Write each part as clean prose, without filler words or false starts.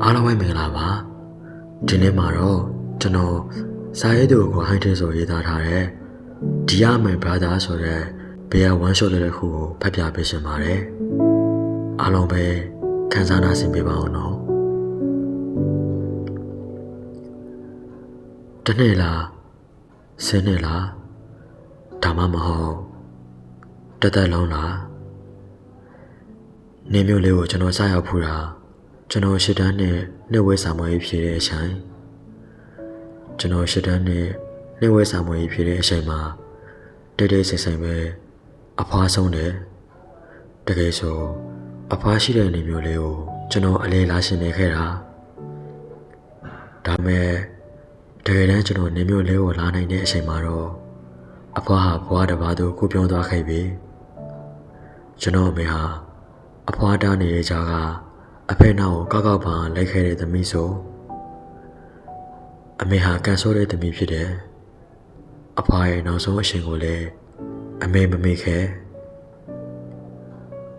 အားလုံးပဲမင်္ဂလာပါဒီနေ့မှာတော့ကျွန်တော်စာရေးသူကိုဟိုင်းတဲ့ဆိုရေးသားထားတဲ့ Dear My Brother ဆိုတဲ့ဘေးဝမ်းရှော့တဲ့ခုကိုဖတ်ပြပေးရှင်ပါတယ်အားလုံးပဲခန်းစားနာဆင်ပေးပါအောင်နော်တနေ့လားဆင်းနေ့လားဒါမှမဟုတ်တသက်လုံးလားနေမျိုးလေးကိုကျွန်တော်စရောက်ဖူးတာကျွန်တော်ရှစ်တန်းနဲ့နှစ်ဝဲစာမွေးဖြည့်တဲ့အချိန်ကျွန်တော်ရှစ်တန်းနဲ့နှစ်ဝဲစာမွေးဖြည့်တဲ့အချိန်မှာတိတ်တိတ်ဆိတ်ဆိတ်ပဲအဖွားဆုံးတယ်တကယ်ဆိုအဖွားရှိတဲ့နေမျိုးလေးကိုကျွန်တော်အလေးလာရှင်နေခဲ့တာဒါမဲ့တကယ်တမ်းကျွန်တော်နေမျိုးလေးကိုလာနိုင်တဲ့အချိန်မှာတော့အဖွားဟာဘွားတစ်ပါးသူကိုပြောင်းသွားခဲ့ပြီကျွန်တော်အမေဟာအဖွားတားနေတဲ့ကြားကအဖေနောက်ကိုကောက်ပါလိုက်ခဲ့တဲ့သမီးဆိုအမေဟာကန်ဆိုးတဲ့သမီးဖြစ်တယ်အဖွားရဲ့နောက်ဆုံးအရှင်ကိုလည်းအမေမမေ့ခဲ့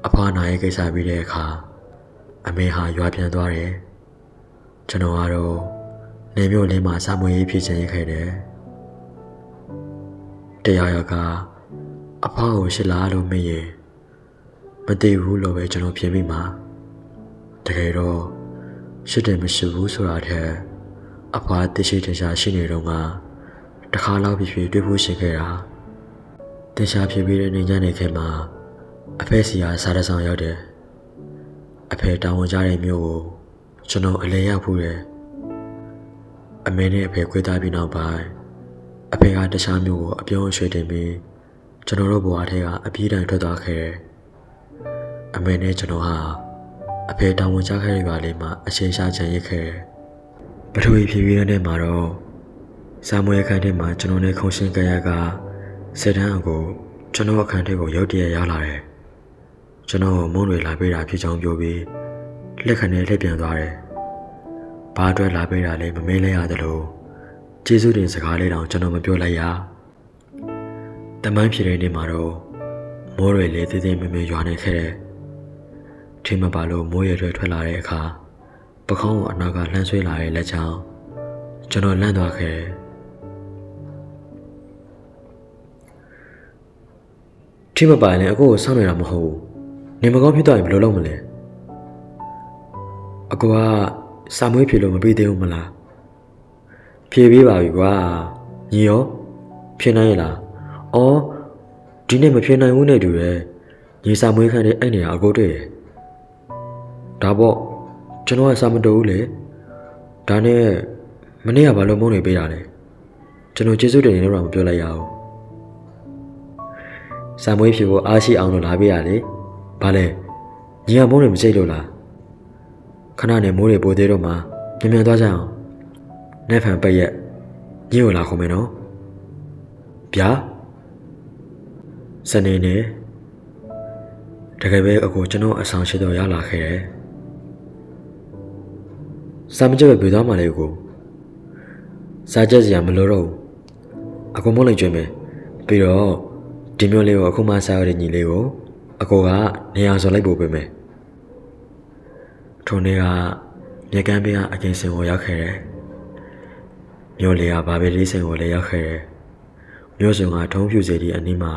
အဖွားနာရဲ့ကိစ္စပြီးတဲ့အခါအမေဟာရွာပြန်သွားတယ်ကျွန်တော်ကတော့နေမျိုးလေးမှာစာမွေးရေးဖြစ်ချင်ခဲ့တယ်တရားရကအဖွားကိုရှစ်လားလို့မေးရင်မသိဘူးလို့ပဲကျွန်တော်ဖြေမိမှာတကယ်တော့ရှစ်တယ်မရှိဘူးဆိုတာထက်အဖွားသိရှိတင်ရှားရှိနေတော့ကတခါလောက်ဖြစ်ဖြစ်တွေ့ဖို့ရှိခဲ့တာတင်ရှားဖြစ်ပြီးတဲ့နေညနေခင်းမှာအဖေစီကစားတဲ့ဆောင်ရောက်တယ်အဖေတောင်းဝန်ကြတဲ့မျိုးကိုကျွန်တော်အလဲရောက်ဖူးတယ်အမေနဲ့အဖေခွေးသားပြီးနောက်ပိုင်းအဖေကတခြားမျိုးကိုအပြုံးရွှေတင်ပြီးကျွန်တော်တို့ဘဝထဲကအပြေးတိုင်ထွက်သွားခဲ့တယ်အမေနဲ့ကျွန်တော်ဟာအဖေတောင်းဝန်ကြခဲ့ရပါလိမ့်မှာအချိန်ရှားချင်ရခဲ့တယ်ပထဝီဖြစ်ပြီးတဲ့နေ့မှာတော့စာမွေးအခန်းထဲမှာကျွန်တော်နဲ့ခုံရှင်းကြရကစက်တန်းအကိုကျွန်တော်အခန်းထဲကိုရောက်တရရောက်လာတယ်ကျွန်တော်မုန်းတွေလာပေးတာဖြစ်ကြောင်းပြောပြီးလက်ခနဲ့လက်ပြန်သွားတယ်ဘာအတွက်လာပေးတာလဲမမေးလိုက်ရတယ်လို့ကျေးဇူးတင်စကားလေးတောင်ကျွန်တော်မပြောလိုက်ရတမိုင်းဖြစ်တဲ့နေ့မှာတော့မိုးတွေလေးသေးသေးမမေရွာနေခဲ့တယ်ထင်မပါလို့မိုးရွာတွေထွက်လာတဲ့အခါပခေါင်းကိုအနာကလှမ်းဆွဲလာတဲ့လက်ချောင်းကျွန်တော်လန့်သွားခဲ့တယ်ထင်မပါရင်အကိုကိုစောင့်နေတာမဟုတ်ဘူးနေမကောင်းဖြစ်သွားရင်ဘယ်လိုလုပ်မလဲအကိုကစာမွေးဖြေလို့မပြီးသေးဘူးမလားဖြေပေးပါပြီကွာညီရောဖြေနိုင်ရလားအော်ဒီနေ့မဖြေနိုင်ဘူးနဲ့တူတယ်ညီစာမွေးခန်းနဲ့အဲ့နေရအကိုတွေ့ရဒါပေါ့ကျွန်တော်ကစာမတူဘူးလေဒါနဲ့မနေ့ကဘာလို့မုန်းနေပေးတာလဲကျွန်တော်ကျေးဇူးတင်နေတော့မပြောလိုက်ရဘူးစာမွေးဖြေဖို့အားရှိအောင်လို့လာပေးရလေဘာလဲညီကမုန်းနေမစိတ်လို့လားခဏနဲ့မိုးတွေပိုသေးတော့မှမြန်မြန်သွားကြအောင်နေ့ဖန်ပိတ်ရက်ညီကိုလာခုံမယ်နော်ဗျာစနေနေ့တကယ်ပဲအကိုကျွန်တော်အဆောင်ရှိတော့ရောက်လာခဲ့တယ်စာမကြက်ပဲပြေးသွားမှလေအကိုစားကြက်စရာမလိုတော့ဘူးအကိုမုန်းလိုက်ကြွေးမယ်ပြီးတော့ဒီမျိုးလေးကိုအခုမှစားရတဲ့ညီလေးကိုအကိုကနေရာစော်လိုက်ပို့ပေးမယ်ထိုနေ့ကမြေကမ်းဘေးကအကင်စင်ကိုရောက်ခဲ့တယ်မျိုးလေးကဘာပဲလေးစင်ကိုလည်းရောက်ခဲ့တယ်မျိုးစုံကထုံးဖြူစေတီအနီးမှာ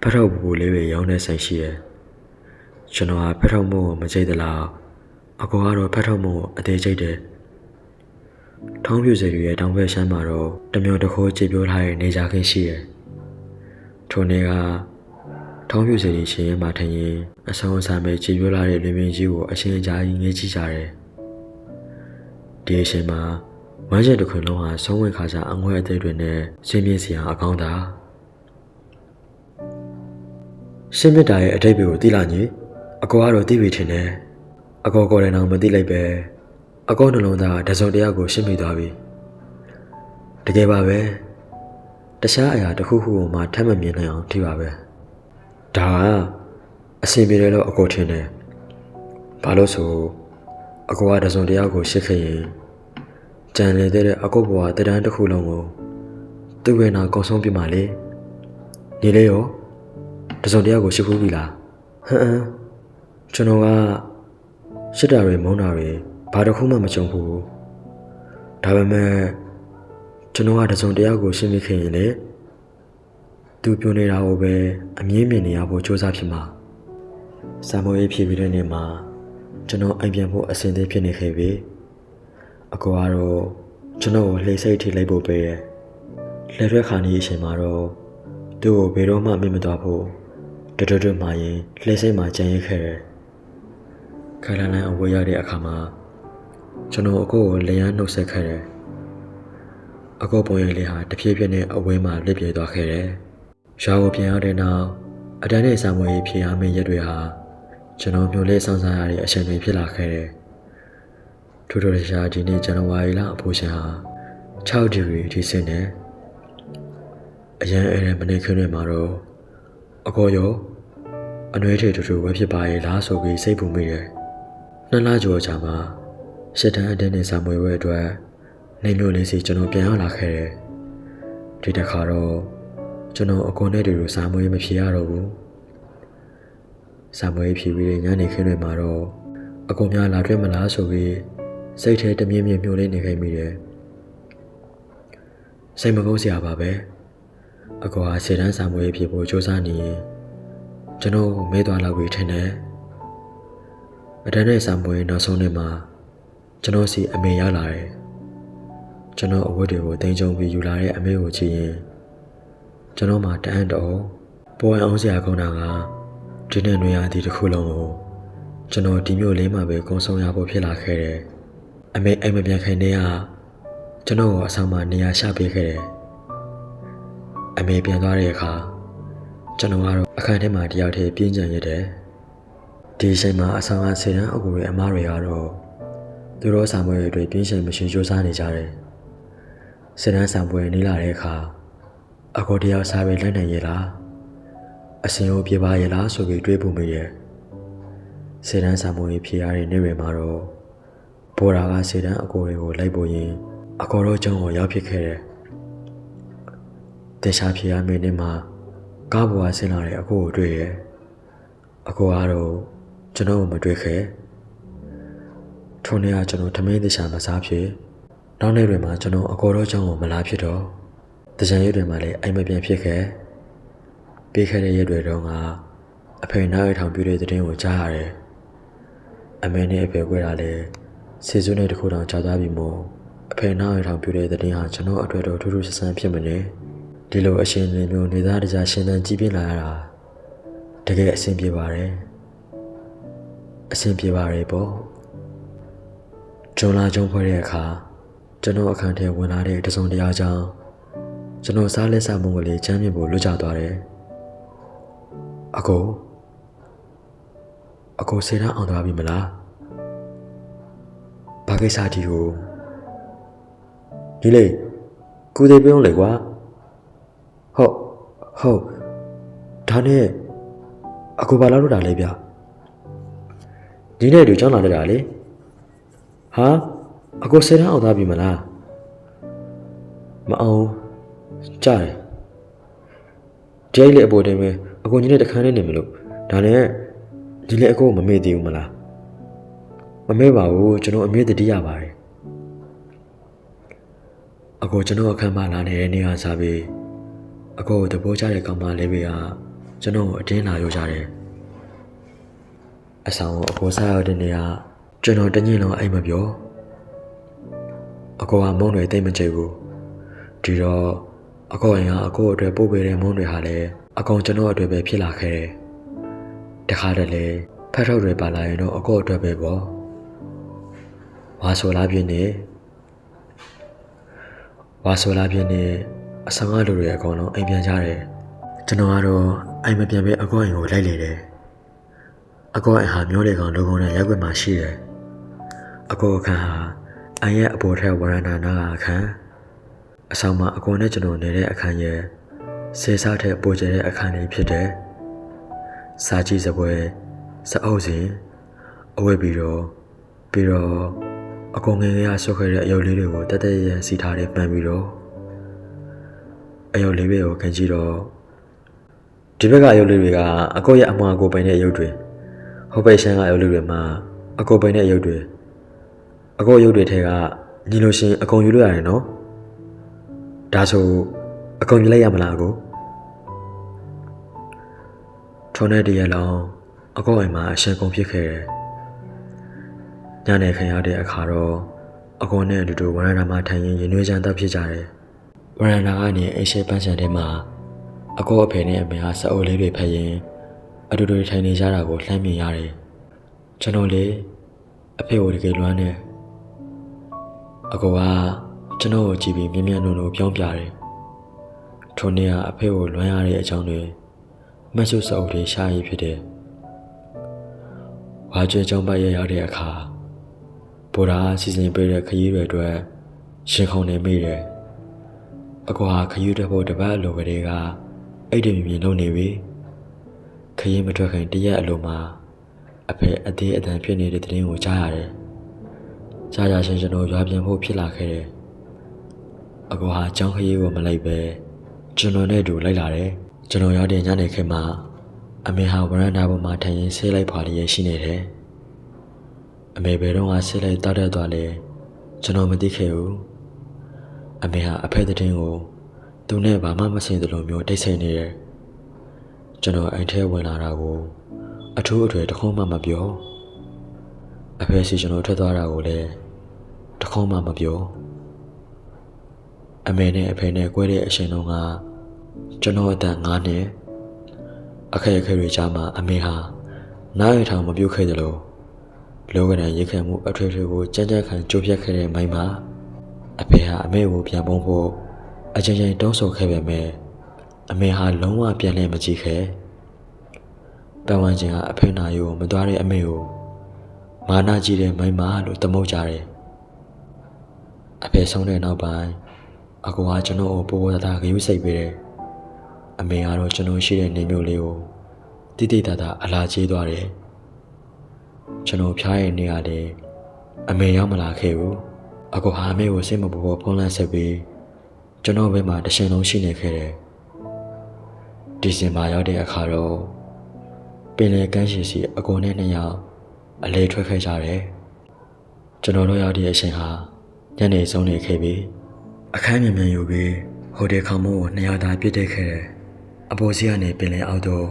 ဖတ်ထုတ်ပူပူလေးတွေရောင်းနေဆိုင်ရှိတယ်ကျွန်တော်ကဖတ်ထုတ်မှုကိုမကြိတ်သလားအကိုကတော့ဖတ်ထုတ်မှုကိုအသေးကြိတ်တယ်ထုံးဖြူစေတီရဲ့တောင်ဘက်ရှမ်းမှာတော့တမျိုးတစ်ခိုးကြည်ပြိုးထားတဲ့နေကြခင်းရှိတယ်ထိုနေ့ကထုံးဖြူစေတီရှင်ရဲ့မှာထင်ရင်အဆုံးအစမဲ့ကြည်ပြိုးလာတဲ့လွင်ပင်ကြီးကိုအရှင်ကြားကြီးငေးကြည့်ကြတယ်ဒီအရှင်မှာဝမ်းကျက်တစ်ခွင်လုံးဟာဆုံးဝင်ခါစားအငွေအသေးတွေနဲ့ရှင်းပြစရာအကောင်းတာရှင်းမြတ်တာရဲ့အတိတ်ကိုသိလာညီအကောကတော့သိပြီထင်တယ်အကောကိုယ်တိုင်တော့မသိလိုက်ပဲအကောနှလုံးသားတစုံတယောက်ကိုရှင်းမိသွားပြီတကယ်ပါပဲတခြားအရာတစ်ခုခုကိုမှထပ်မမြင်နိုင်အောင်ထိပါပဲဒါကအဆင်ပြေတယ်လို့အကောထင်တယ်ဘာလို့ဆိုအကောကတစုံတယောက်ကိုရှစ်ခဲ့ရင်ကြံလေတဲ့အကောဘွားတန်းတစ်ခုလုံးကိုသူ့ဝေနာကုံဆုံးပြမှာလေညီလေးရောတစုံတယောက်ကိုရှစ်ဖူးပြီလားဟမ်ကျွန်တော်ကရှစ်တာတွေမုန်းတာတွေ ဘာတစ်ခုမှမကြုံဘူးဒါပေမဲ့ကျွန်တော်ကတစုံတယောက်ကိုရှင်းပြခင်ရင်လေသူပြောနေတာကိုပဲအမြင်မြင်နေရဖို့စူးစမ်းဖြစ်မှာစာမိုးရေးဖြည့်ပြီးတဲ့နေ့မှာကျွန်တော်အိမ်ပြန်ဖို့အဆင်သင့်ဖြစ်နေခဲ့ပြီအကောကတော့ကျွန်တော်ကိုလှိစိတ်ထိလိုက်ဖို့ပေးတယ်လက်ရွက်ခါနေအချိန်မှာတော့သူ့ကိုဘယ်တော့မှမမသွားဖို့တွတ်မှရင်လှိစိတ်မှကြံရခဲ့တယ်ခိုင်လန်လန်အဝေးရတဲ့အခါမှာကျွန်တော်အကိုကိုလျှမ်းနှုတ်ဆက်ခဲ့တယ်အကိုပုံရိပ်လေးဟာတဖြည်းဖြည်းနဲ့အဝေးမှာလစ်ပြေသွားခဲ့တယ်ရွာကိုပြန်ရောက်တဲ့နောက်အတန်းနဲ့စာမွေးဖြေအားမင်းရက်တွေဟာကျွန်တော်မျိုးလေးဆောင်စားရတဲ့အချိန်တွေဖြစ်လာခဲ့တယ်ထို့တော်ရှာဒီနေ့ဇန်နဝါရီလအဖိုးရှင်ဟာ6ဒီဂရီအထိဆင်းနေအရန်အဲ့တဲ့မနေ့ခင်းတွေမှာတော့အကောရောအနှွေးထေတူဝဲဖြစ်ပါရဲ့လားဆိုပြီးစိတ်ပူမိတယ်နှစ်လကျော်ကြာမှရှစ်တန်းအတင်းနဲ့စာမွေးဝဲအတွက်နေမျိုးလေးစီကျွန်တော်ပြန်ရောက်လာခဲ့တယ်ဒီတစ်ခါတော့ကျွန်တော်အကောနဲ့တူစာမွေးမဖြေရတော့ဘူးစာမွေးဖြေပြီးညနေခင်းတွေမှာတော့အကောများလာတွေ့မလားဆိုပြီးစိတ်ထဲတမြင့်မြင့်မျိုးလေးနေခဲ့မိတယ်စိတ်မကုန်းစရာပါပဲအကောဟာခြေတန်းစာမွေးဖြေဖို့စူးစမ်းနေရင်ကျွန်တော်မဲသွားလောက်ပြီးထင်တယ်အတန်းနဲ့စာမွေးနောက်ဆုံးနေ့မှာကျွန်တော်စီအမေရောက်လာတယ်ကျွန်တော်အဝတ်တွေကိုတင်ကြုံပြီးယူလာတဲ့အမေကိုကြည့်ရင်ကျွန်တော်မှတအံ့တော်ပေါ်အောင်စရာကောင်းတာကဒီနေ့နွေရာသီတစ်ခုလုံးကိုကျွန်တော်ဒီမျိုးလေးမှာပဲကုန်းဆောင်ရဖို့ဖြစ်လာခဲ့တယ်အမေအိမ်မပြန်ခင်တည်းကကျွန်တော်ကိုအဆောင်မှာနေရာချပေးခဲ့တယ်အမေပြန်သွားတဲ့အခါကျွန်တော်ကတော့အခန်းထဲမှာတယောက်တည်းပြင်းကျန်ရတဲ့ဒီအချိန်မှာအဆောင်ကဆေးတန်းအကူတွေအမားတွေကတော့သူတို့စာမွေးတွေပြင်းရှင်မရှိစူးစမ်းနေကြတယ်ဆေးတန်းစာမွေးနေလာတဲ့အခါအကူတယောက်စားပြီးလက်နိုင်ရလားအစင်ကိုပြေပါရလားဆိုပြီးတွေးပူမိရဲ့ဆေးတန်းစာမွေးဖြေရတဲ့နေ့တွေမှာတော့ဘော်ရာကဆေးတန်းအကူတွေကိုလိုက်ပို့ရင်အကူတို့ကျောင်းကိုရောက်ဖြစ်ခဲ့တယ်တေရှာဖြေရမယ့်နေ့မှာကားပေါ်ကဆင်းလာတဲ့အကူကိုတွေ့ရဲ့အကူကတော့ကျွန်တော်ကိုမတွေ့ခဲ့ထိုနေ့ကကျွန်တော်ထမင်းတေရှာမစားဖြစ်နောက်နေ့တွေမှာကျွန်တော်အကူတို့ကျောင်းကိုမလာဖြစ်တော့တကြံရက်တွေမှာလည်းအိမ်မပြန်ဖြစ်ခဲ့ပေးခဲ့တဲ့ရက်တွေတော့ကအဖေနားရထောင်ပြတဲ့တဲ့င်းကိုကြားရတယ်အမေနဲ့အဖေကွဲတာလည်းစေစုနဲ့တခုတောင်ကြာသွားပြီမို့အဖေနားရထောင်ပြတဲ့တဲ့င်းဟာကျွန်တော်အတွက်တော့ထူးထူးဆန်းဆန်းဖြစ်မနေဒီလိုအရှင်မျိုးနေသားတကြရှင်သန်ကြည်ပြင်းလာရတာတကယ်အဆင်ပြေပါတယ်အဆင်ပြေပါတယ်ပေါ့ဂျွန်လာကျုံဖွဲ့တဲ့အခါကျွန်တော်အခန်းထဲဝင်လာတဲ့တစုံတရာကြောင့်ကျွန်တော်စားလက်စားမှုကလေးချမ်းမြေဖို့လွတ်ကျသွားတယ်အကိုစေတန်းအောင်သွားပြီမလားဘာကိစ္စဒီကိုဒီလေကုသေးပြုံးလေကွာဟုတ်ဒါနဲ့အကိုဘာလာလို့တာလဲဗျဒီနေ့တို့ကြောင်းလာတာလေဟာအကိုစေတန်းအောင်သွားပြီမလားမအောင်ကြားတယ်ဒီအိတ်လေအပေါ်တင်ပဲအကိုညီနဲ့တခန်းနဲ့နေမလို့ဒါနဲ့ဒီလေအကိုမမေ့သေးဘူးမလားမမေ့ပါဘူးကျွန်တော်အမြဲတည်းရပါတယ်အကိုကျွန်တော်အခန်းမလာနေတဲ့နေရာစားပြီးအကိုတပိုးချတဲ့ကောင်မလေးတွေကကျွန်တော်ကိုအတင်းလာရောက်ကြတယ်အဆောင်ကိုအကိုစားရတဲ့နေရာကျွန်တော်တညင်လုံးအိမ်မပြောအကိုကမုန်းတွေတိတ်မကြိတ်ဘူးဒီတော့အကောရင်ကအကိုအတွက်ပို့ပေးတဲ့မုန်းတွေဟာလည်းအကောင်ကျွန်တော်အတွက်ပဲဖြစ်လာခဲ့တယ်တခါတည်းလေဖတ်ထုတ်တွေပါလာရင်တော့အကောအတွက်ပဲပေါ့ဝါဆိုလာပြင်းနေအဆောင်ကလူတွေအကောင်လုံးအိမ်ပြန်ကြတယ်ကျွန်တော်ကတော့အိမ်မပြန်ပဲအကောရင်ကိုလိုက်လေတယ်အကောရင်ဟာမျိုးလေကောင်လူကုန်နဲ့ရက်ွက်မှရှိတယ်အကောအခန်းဟာအိမ်ရဲ့အပေါ်ထက်ဝရဏနာကအခန်းအဆောင်မှာအကွန်နဲ့ကျွန်တော်နေတဲ့အခန်းရဲ့ဆေးစားတဲ့ပိုကျတဲ့အခန်းလေးဖြစ်တဲ့စာကြည့်စပွဲစအုပ်စဉ်အဝဲပြီးတော့အကွန်ငယ်ရဆွတ်ခဲ့တဲ့အယုတ်လေးတွေကိုတက်တက်ရစီထားတဲ့ပန်းပြီးတော့အယုတ်လေးတွေကိုခင်ကြည့်တော့ဒီဘက်ကအယုတ်လေးတွေကအကောရဲ့အမွာကိုပိုင်တဲ့အယုတ်တွေဟိုဘက်ရှမ်းကအယုတ်လေးတွေမှာအကောပိုင်တဲ့အယုတ်တွေ အကိုရုပ်တွေထဲကညီလို့ရှင်အကုန်ယူလို့ရတယ်နော်ဒါဆိုအကုန်ယူလိုက်ရမလားအကိုထုံးတဲ့တရက်လုံးအကိုအိမ်မှာအရှင်ကုန်ဖြစ်ခဲ့တယ်ညနေခင်းရောက်တဲ့အခါတော့အကိုနဲ့အတူတူဝရဏမှာထိုင်ရင်ရင်နှွေးချမ်းတက်ဖြစ်ကြတယ်ဝရဏကနေအိမ်ရှိပန်းချန်ထဲမှာအကိုအဖေနဲ့အမေဟာစအုပ်လေးတွေဖက်ရင်အတူတူထိုင်နေကြတာကိုလှမ်းမြင်ရတယ်ကျွန်တော်လေအဖေကိုတကယ်လွမ်းနေအကိုကကျွန်တော်ကိုကြည့်ပြီးမြင်မြန်လို့ပြောင်းပြတယ်ထိုနေ့ကအဖေကိုလွမ်းရတဲ့အကြောင်းတွေမဆုစအုပ်လေးရှာရည်ဖြစ်တယ်ဝါကျွဲကျောင်းပတ်ရရောက်တဲ့အခါဗိုလ်သားစီစဉ်ပေးတဲ့ခရီးတွေအတွက်ရှင်ခုံနေမိတယ်အကွာခရီးတက်ဖို့တပတ်အလိုကလေးကအဲ့ဒီမြင်လုံးနေပြီခရီးမထွက်ခင်တရက်အလိုမှာအဖေအသေးအတန်ဖြစ်နေတဲ့တဲ့င်းကိုကြားရတယ်ကြားရချင်းကျွန်တော်ရွာပြန်ဖို့ဖြစ်လာခဲ့တယ်အကွာကျောင်းခရီးကိုမလိုက်ပဲကျွန်တော်နဲ့အတူလိုက်လာတယ်ကျွန်တော်ရောက်တဲ့ညနေခင်းမှာအမေဟာဝရန်တာပေါ်မှာထိုင်ရင်ဆေးလိုက်ဖွာလျက်ရှိနေတယ်အမေဘယ်တော့မှဆေးလိုက်တောက်တက်သွားလဲကျွန်တော်မသိခဲ့ဘူးအမေဟာအဖေတဲ့တင်းကိုသူနဲ့ဘာမှမဆိုင်သလိုမျိုးတိတ်ဆိတ်နေတယ်ကျွန်တော်အိမ်ထဲဝင်လာတာကိုအထူးအထွေတခုမှမပြောအဖေစီကျွန်တော်ထွက်သွားတာကိုလည်းတခုမှမပြောအမေနဲ့အဖေနဲ့ကွဲတဲ့အချိန်တုန်းကကျွန်တော်အသက်9နှစ်အခက်အခဲတွေကြားမှာအမေဟာနားရထောင်မပြုတ်ခဲ့တယ်လို့လောကဓာတ်ရိတ်ခတ်မှုအထွေထွေကိုကြမ်းကြမ်းခံကြိုးပြတ်ခဲ့တဲ့မိုင်းမှာအဖေဟာအမေကိုပြန်ပုံဖို့အချိန်ချင်းတောင်းဆိုခဲ့ပေမဲ့အမေဟာလုံးဝပြန်လဲမကြည့်ခဲ့ပတ်ဝန်းကျင်ကအဖေနာရိုးမသွားတဲ့အမေကိုမာနကြီးတဲ့မိုင်းမှာလို့သမုတ်ကြတယ်အဖေဆုံးတဲ့နောက်ပိုင်းအကူကကျွန်တော်ကိုပိုးပိုးသားသားဂရုစိုက်ပေးတယ်အမေကတော့ကျွန်တော်ရှိတဲ့နေမျိုးလေးကိုတိတိတတ်တာအလားကြီးသွားတယ်ကျွန်တော်ဖျားရဲ့နေရတယ်အမေရောက်မလာခဲ့ဘူးအကူဟာအမေကိုစိတ်မပူပေါ်ဖုံးလန့်ဆက်ပြီးကျွန်တော်ဘက်မှာတရှင်လုံးရှိနေခဲ့တယ်ဒီဇင်ဘာရောက်တဲ့အခါတော့ပင်လယ်ကမ်းခြေစီအကူနဲ့2ယောက်အလဲထွက်ခဲ့ကြတယ်ကျွန်တော်တို့ရောက်တဲ့အချိန်ဟာညနေဆုံးနေခဲ့ပြီးအခန်းမြန်ယူပြီးဟိုတယ်ခေါမိုးကို2ယောက်သာပြစ်တက်ခဲ့တယ်အပေါ်စီကနေပင်လယ်အောက်တော့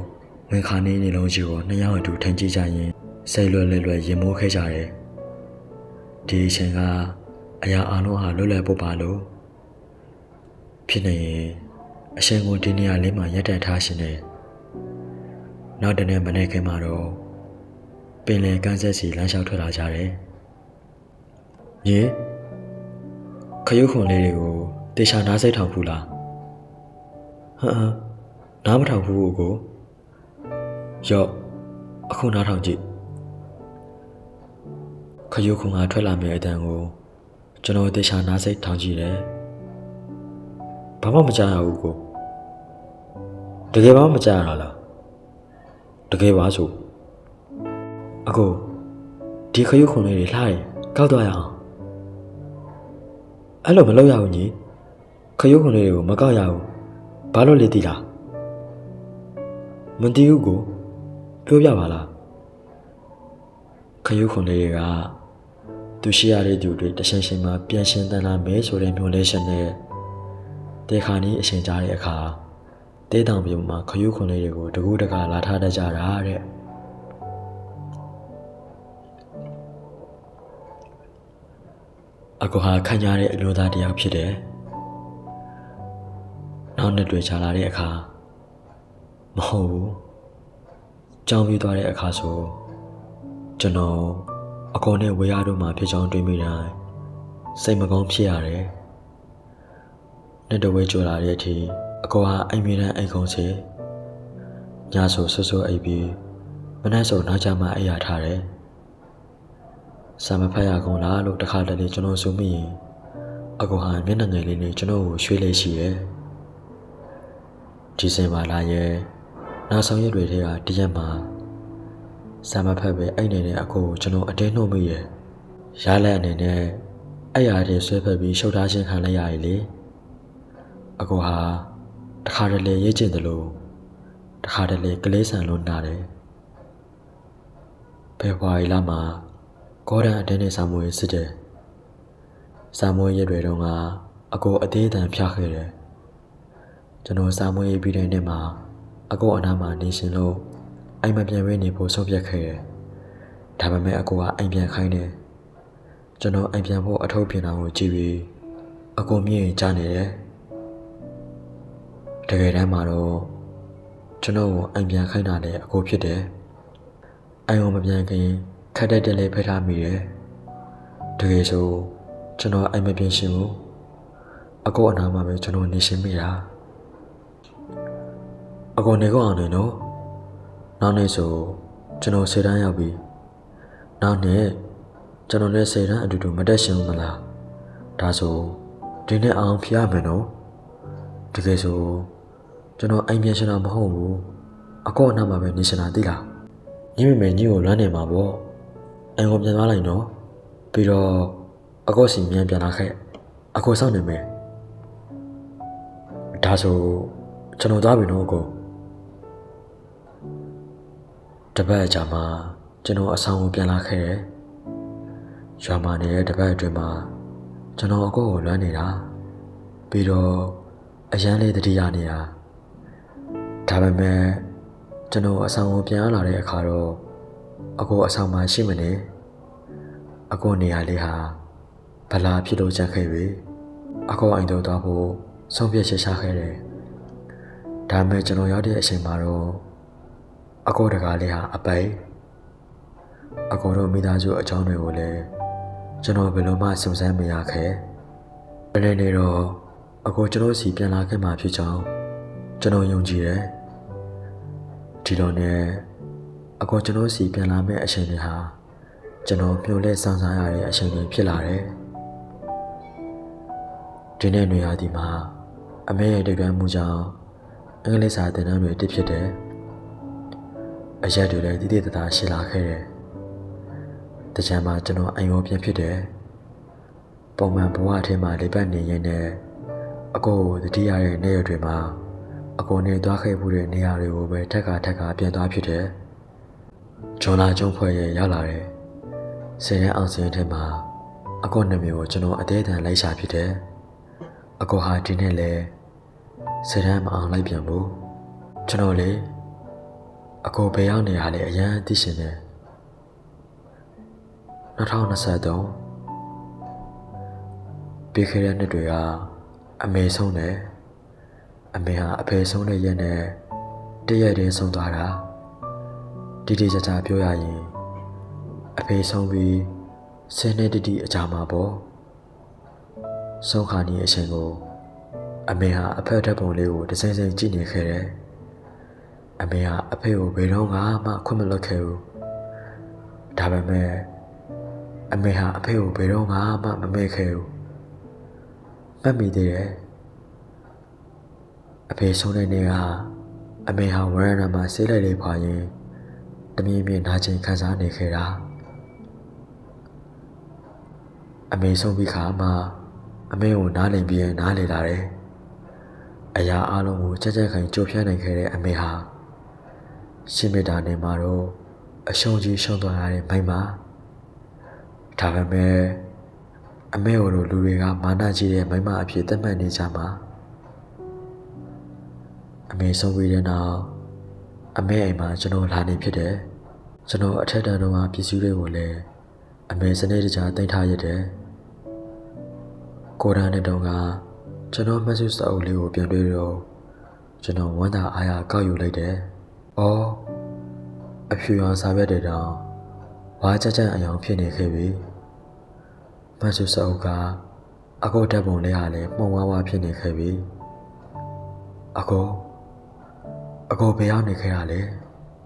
ဝင်ခါနေနေလုံးကြီးကို2ယောက်အတူထိုင်ကြည့်ကြရင်စိတ်လွယ်လွယ်ရင်မိုးခဲ့ကြတယ်ဒီအချိန်ကအရာအလုံးဟာလွတ်လပ်ဖို့ပါလို့ဖြစ်နေရင်အရှင်ကိုဒီနေရာလေးမှာရပ်တန့်ထားရှင်တယ်နောက်တနေ့မနေ့ကမှတော့ပင်လယ်ကမ်းဆက်စီလမ်းလျှောက်ထွက်လာကြတယ်ရေခရုခွန်လေးတွေကိုတေချာနားစိတ်ထောင်ဘူးလားနားမထောင်ဘူးကိုရော့အခုနားထောင်ကြည့်ခရုခွန်ကထွက်လာမယ့်အတန်ကိုကျွန်တော်တေချာနားစိတ်ထောင်ကြည့်တယ်ဘာမှမကြားရဘူးကိုတကယ်ဘာမှမကြားရတာလားတကယ်ပါဆိုအခုဒီခရုခွန်လေးတွေလှတယ်ကောက်သွားရအောင်အဲ့လိုမလုပ်ရဘူးညီခရုခွန်လေးတွေကိုမကောက်ရဘူးဘာလို့လဲသိလားမသိဘူးကိုပြောပြပါလားခရုခွန်လေးတွေကသူရှိရတဲ့သူတွေတရှင်ရှင်မှာပြန်ရှင်တန်လာမဲဆိုတဲ့မျိုးလဲရှင်နဲ့တေခါနီးအရှင်ကြားတဲ့အခါတေးတောင်ပြုံမှာခရုခွန်လေးတွေကိုတကူးတကာလာထားတတ်ကြတာတဲ့အကူဟာခံရတဲ့အလိုသားတယောက်ဖြစ်တယ်နောက်နှစ်တွေကြာလာတဲ့အခါမဟုတ်ဘူးကြောင်းပြီးသွားတဲ့အခါဆိုကျွန်တော်အကောင်နဲ့ဝေရတို့မှဖြစ်ချောင်းတွေးမိတိုင်းစိတ်မကောင်းဖြစ်ရတယ်နှစ်တဝဲကြော်လာတဲ့အထိအကောင်ဟာအိမ်မီတန်းအိမ်ကုန်စီညဆိုဆွဆွအိပ်ပြီးမနက်ဆိုနောက်ကျမှအိပ်ရထားတယ်စာမဖတ်ရကုန်လားလို့တခါတလေကျွန်တော်ဆိုမိရင်အကူဟာမျက်နှာငယ်လေးနဲ့ကျွန်တော်ကိုရွှေ့လေးရှိရဲ့ဒီစင်ပါလာရဲ့နောက်ဆောင်ရွက်တွေထဲကတရက်မှာစာမဖတ်ပဲအဲ့နေတဲ့အကူကိုကျွန်တော်အတင်းနှုတ်မိရဲ့ရလက်အနေနဲ့အဲ့ရတဲ့ဆွဲဖက်ပြီးရှုပ်ထားခြင်းခံလိုက်ရည်လေအကူဟာတခါတလေရေးကျင်တယ်လို့တခါတလေကလေးဆန်လို့နားတယ်ဖေဖော်ဝါရီလမှာကောဒန်အတင်းနဲ့စာမွေးစစ်တယ် စာမွေးရက်တွေတုန်းကအကိုအသေးအတန်ဖျားခဲ့တယ်ကျွန်တော်စာမွေးရေးပြီးတဲ့နေ့မှာအကိုအနားမှာနေရှင်လို့အိမ်မပြန်ဝေးနေဖို့ဆုံးဖြတ်ခဲ့တယ်ဒါပေမဲ့အကိုကအိမ်ပြန်ခိုင်းတယ်ကျွန်တော်အိမ်ပြန်ဖို့အထုပ်ပြင်တာကိုကြည့်ပြီးအကိုမြင်ရင်ကြားနေတယ်တကယ်တမ်းမှာတော့ကျွန်တော်ကိုအိမ်ပြန်ခိုင်းတာလည်းအကိုဖြစ်တယ်အိမ်ကိုမပြန်ခင်ခက်တဲ့လေးဖက်ထားမိတယ်တကယ်ဆိုကျွန်တော်အိမ်မပြန်ရှင်ဘူးအကိုအနားမှာပဲကျွန်တော်နေရှင်မိတာအကိုနေကောင်းအောင်နေနော်နောက်နေ့ဆိုကျွန်တော်10တန်းရောက်ပြီနောက်နေ့ကျွန်တော်လည်း10တန်းအတူတူမတက်ရှင်ဘူးမလားဒါဆိုဒီနေ့အောင်ဖျားမယ်နော်တကယ်ဆိုကျွန်တော်အိမ်ပြန်ရှင်တာမဟုတ်ဘူးအကောအနားမှာပဲနေရှင်တာသိလားညီမမေညီကိုလွမ်းနေမှာပေါ့အိမ်ကိုပြန်သွားလိုက်နော်ပြီးတော့အကောစီမြန်ပြန်လာခဲ့အကိုစောင့်နေမယ်ဒါဆိုကျွန်တော်သွားပြီနော်အကိုတပတ်အကြာမှာကျွန်တော်အဆောင်ကိုပြန်လာခဲ့တယ်ရွာမှာနေတဲ့တပတ်အတွင်းမှာကျွန်တော်အကိုကိုလွမ်းနေတာပြီးတော့အရန်လေးတတိယနေတာဒါပေမဲ့ကျွန်တော်အဆောင်ကိုပြန်လာတဲ့အခါတော့အကိုအဆောင်မှာရှိမနေအကိုနေရာလေးဟာဗလာဖြစ်လို့ကြံခဲ့ပြီအကိုအိမ်တော်သွားဖို့ဆုံးဖြတ်ချက်ချခဲ့တယ်ဒါပေမဲ့ကျွန်တော်ရောက်တဲ့အချိန်မှာတော့အကိုတကားလေးဟာအပိတ်အကိုတို့မိသားစုအကြောင်းတွေကိုလည်းကျွန်တော်ဘယ်လိုမှစုံစမ်းမရခဲ့ဘယ်နဲ့နေတော့အကိုကျွန်တော်စီပြန်လာခဲ့မှဖြစ်ကြောင်းကျွန်တော်ယုံကြည်တယ်ဒီလိုနဲ့အကိုကျွန်တော်စီပြန်လာမယ့်အချိန်တွေဟာကျွန်တော်မျှော်လင့်စမ်းစားရတဲ့အချိန်တွေဖြစ်လာတယ်ဒီနေ့နေရာဒီမှာအမေရဲ့တိုက်တွန်းမှုကြောင့်အင်္ဂလိပ်စာသင်တန်းတွေတည်ဖြစ်တယ်အရက်တွေလည်းတည်တည်တသာရှိလာခဲ့တယ်တကြံမှာကျွန်တော်အိမ်ရောပြန်ဖြစ်တယ်ပုံမှန်ဘဝအထင်းမှာလေးပတ်နေရင်နဲ့အကိုကိုတတိယရဲ့နေရာတွေမှာအကိုနေသွားခဲ့မှုတဲ့နေရာတွေကိုပဲထက်ကပြန်သွားဖြစ်တယ်ဂျွန်လာကျုံဖွဲ့ရဲ့ရောက်လာတယ်ဆယ်တန်းအောင်စင်းထဲမှာအကိုနာမည်ကိုကျွန်တော်အသေးအတန်လိုက်ရှာဖြစ်တယ်အကိုဟာဒီနေ့လဲဆယ်တန်းမအောင်လိုက်ပြန်ဘူးကျွန်တော်လေအကိုဘယ်ရောက်နေရလဲအရန်သိရှင်တယ်2023ပြီးခဲ့တဲ့နှစ်တွေကအမေဆုံးတယ်အမေဟာအဖေဆုံးတဲ့ရက်နဲ့တရက်တည်းဆုံးသွားတာတိတိကျကျပြောရရင်အဖေဆုံးပြီး10နှစ်တိအကြာမှာပေါ့ဆုံးခါနီးအချိန်ကိုအမေဟာအဖက်ဓာတ်ပုံလေးကိုတစ်စိမ့်စိမ့်ကြည့်နေခဲ့တယ်အမေဟာအဖေကိုဘယ်တော့မှခွင့်မလွှတ်ခဲ့ဘူးဒါပေမဲ့အမေဟာအဖေကိုဘယ်တော့မှမမေ့ခဲ့ဘူးမှတ်မိသေးတယ်အဖေဆုံးတဲ့နေ့ကအမေဟာဝရဏမှာဆေးလိုက်လေးဖွာရင်တမင်းမြင့်နာကျင်ခံစားနေခဲ့တာအမေဆုံးပြီးခါမှအမေကိုနားလည်ပြီးနားလည်လာတယ်အရာအလုံးကိုချက်ချက်ခိုင်ကြိုးဖြန်းနိုင်ခဲ့တဲ့အမေဟာရှင်မေတ္တာနဲ့မှာတော့အရှုံးကြီးရှုံးသွားရတဲ့မိုင်းမှာဒါပေမဲ့အမေတို့လူတွေကမာနကြီးတဲ့မိုင်းမအဖြစ်သတ်မှတ်နေကြမှာအမေဆုံးပြီးတဲ့နောက်အမေအိမ်မှာကျွန်တော်လာနေဖြစ်တယ်ကျွန်တော်အထက်တန်းတော်မှာပစ္စည်းတွေကိုလည်းအမေစနေတကြားတင်ထားရတယ်ကိုရန်တဲ့တုန်းကကျွန်တော်မှတ်စုစာအုပ်လေးကိုပြန်တွေ့တော့ကျွန်တော်ဝမ်းသာအားရကောက်ယူလိုက်တယ်။အော်အဖြူရောင်စာရွက်တွေတောင်ဝါကြကြအယောင်ဖြစ်နေခဲ့ပြီ။မှတ်စုစာအုပ်ကအကိုဓာတ်ပုံလေးဟာလည်းမှုံဝါးဝါဖြစ်နေခဲ့ပြီ။အကိုဘယ်ရောက်နေခဲ့ရလဲ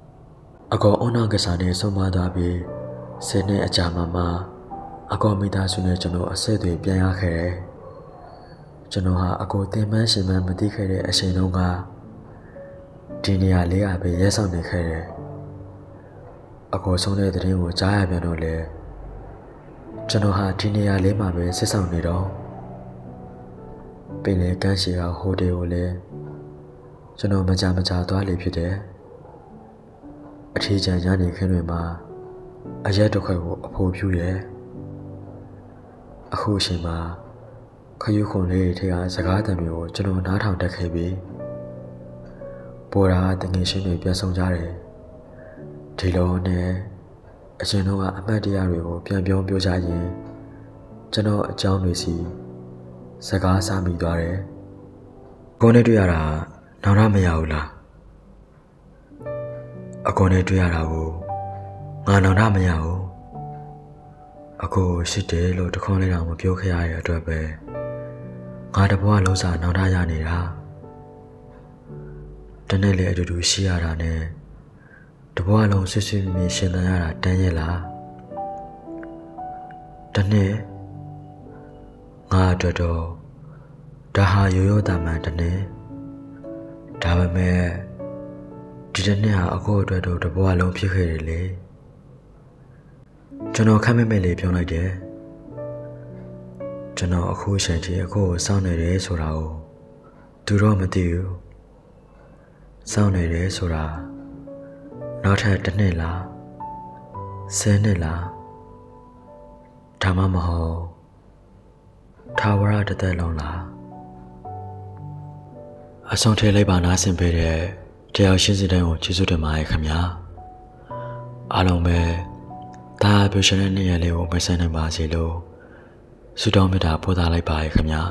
။အကိုအွန်နာကစားနဲ့ဆုံးမသွားပြီး10နှစ်အကြာမှအကိုမိသားစုနဲ့ကျွန်တော်အဆက်အသွယ်ပြန်ရခဲ့တယ်။ကျွန်တော်ဟာအကိုတင်ပန်းရှင်ပန်းမသိခဲ့တဲ့အချိန်တုန်းကဒီနေရာလေးပဲရဲဆောင်နေခဲ့တယ်။အကိုဆုံးတဲ့တဲ့ရင်ကိုကြားရပြန်တော့လေကျွန်တော်ဟာဒီနေရာလေးမှာပဲစစ်ဆောင်နေတော့ပင်လေကန်းရှိကဟိုတယ်ကိုလည်းကျွန်တော်မကြသွားလေဖြစ်တယ်။အထီးကျန်ရနေခင်းတွေမှာအရက်တစ်ခွက်ကိုအဖိုးဖြူရဲ့ အခုအချိန်မှာခယူခွန်လေးထဲကစကားသံတွေကိုကျွန်တော်နားထောင်တတ်ခဲ့ပြီးပေါ်တာတငယ်ချင်းတွေပြန်ဆောင်ကြတယ်ဒီလိုနဲ့အရင်တော့ကအမှတ်တရတွေကိုပြန်ပြောကြရင်ကျွန်တော်အကြောင်းတွေစီစကားစားမိသွားတယ်ကိုနဲ့တွေ့ရတာနောက်တော့မရဘူးလားအကိုနဲ့တွေ့ရတာကိုငါနောက်တော့မရဘူးအကိုရှိတယ်လို့တခွန်းလေးတော့မပြောခဲ့ရတဲ့အတွက်ပဲငါတဘွားလုံးစာနောက်ထရနေတာတနေ့လေအတူတူရှိရတာနဲ့တဘွားလုံးဆွဆွမြင်ရှင်သန်ရတာတန်းရဲ့လားတနေ့ငါအတွက်တော့ဒါဟာရိုးရိုးသားမှန်တနေ့ဒါပေမဲ့ဒီတနေ့ဟာအကိုအတွက်တော့တဘွားလုံးဖြစ်ခဲ့တယ်လေကျွန်တော်ခက်မဲ့လေးပြောလိုက်တယ်ကျွန်တော်အခုချိန်ထိအကိုကိုစောင့်နေတယ်ဆိုတာကိုသူတော့မသိဘူးစောင့်နေတယ်ဆိုတာနောက်ထပ်တစ်နှစ်လား10နှစ်လားဒါမှမဟုတ်ထာဝရတစ်သက်လုံးလားအဆုံးထိလိုက်ပါနားဆင်ပေးတဲ့တရားရှင်းစီတိုင်းကိုကျေးဇူးတင်ပါတယ်ခင်ဗျာအားလုံးပဲဒါပျော်ရွှင်တဲ့နေ့ရက်လေးကိုမဆန်းနိုင်ပါစေလို့ဆုတောင်းမေတ္တာပို့သလိုက်ပါရခင်ဗျာ